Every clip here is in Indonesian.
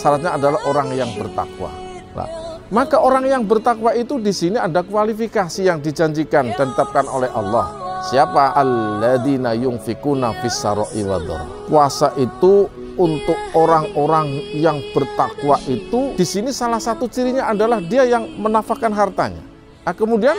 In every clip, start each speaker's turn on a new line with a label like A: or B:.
A: syaratnya adalah orang yang bertakwa. Nah, maka orang yang bertakwa itu di sini ada kualifikasi yang dijanjikan dan ditetapkan oleh Allah. Siapa? Alladzina yunfikuna fis-sarai wad-dharra. Puasa itu untuk orang-orang yang bertakwa itu di sini salah satu cirinya adalah dia yang menafkahkan hartanya. Nah, kemudian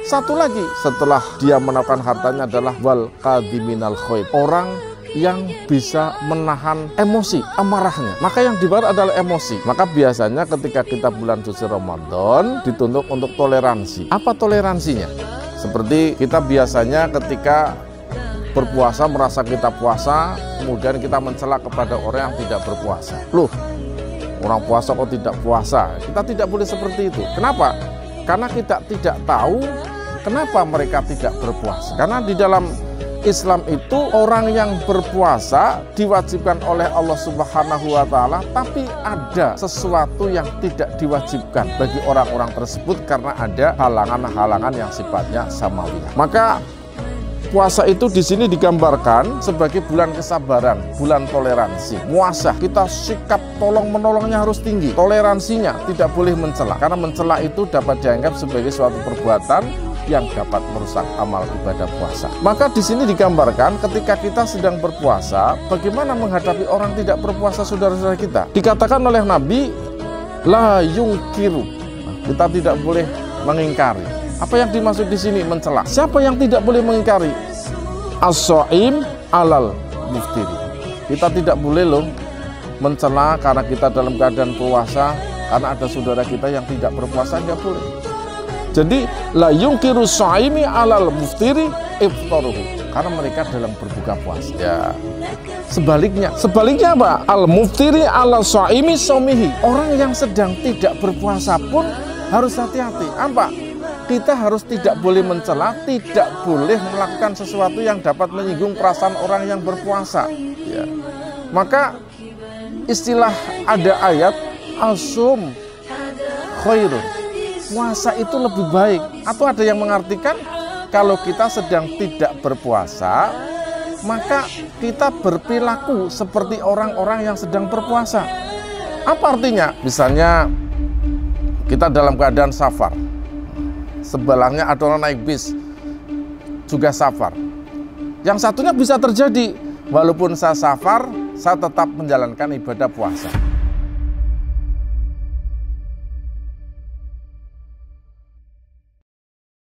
A: satu lagi setelah dia menafkahkan hartanya adalah wal qadiminal ghaid, orang yang bisa menahan emosi, amarahnya. Maka yang dibahas adalah emosi. Maka biasanya ketika kita bulan suci Ramadan dituntut untuk toleransi. Apa toleransinya? Seperti kita biasanya ketika berpuasa merasa kita puasa, kemudian kita mencela kepada orang yang tidak berpuasa. Loh, orang puasa kok tidak puasa? Kita tidak boleh seperti itu. Kenapa? Karena kita tidak tahu kenapa mereka tidak berpuasa. Karena di dalam Islam itu orang yang berpuasa diwajibkan oleh Allah Subhanahu wa Ta'ala, tapi ada sesuatu yang tidak diwajibkan bagi orang-orang tersebut karena ada halangan-halangan yang sifatnya samawiyah. Maka puasa itu di sini digambarkan sebagai bulan kesabaran, bulan toleransi, muasah. Kita sikap tolong-menolongnya harus tinggi, toleransinya tidak boleh mencela, karena mencela itu dapat dianggap sebagai suatu perbuatan yang dapat merusak amal ibadah puasa. Maka di sini digambarkan ketika kita sedang berpuasa, bagaimana menghadapi orang tidak berpuasa, saudara-saudara kita. Dikatakan oleh Nabi, la yungkiru, kita tidak boleh mengingkari. Apa yang dimaksud di sini? Mencela. Siapa yang tidak boleh mengingkari? As-shaim alal muftiri. Kita tidak boleh loh mencela karena kita dalam keadaan puasa, karena ada saudara kita yang tidak berpuasa, nggak boleh. Jadi la yungkiru shaimi alal muftiri iftaruhu, karena mereka dalam berbuka puasa. Ya. Sebaliknya apa? Al muftiri ala shaimi shaumihi. Orang yang sedang tidak berpuasa pun harus hati-hati. Apa? Kita harus tidak boleh mencela, tidak boleh melakukan sesuatu yang dapat menyinggung perasaan orang yang berpuasa. Ya. Maka istilah ada ayat as-sum khairun, puasa itu lebih baik. Atau ada yang mengartikan kalau kita sedang tidak berpuasa, maka kita berperilaku seperti orang-orang yang sedang berpuasa. Apa artinya? Misalnya kita dalam keadaan safar, sebelahnya ada orang naik bis juga safar. Yang satunya bisa terjadi, walaupun saya safar, saya tetap menjalankan ibadah puasa.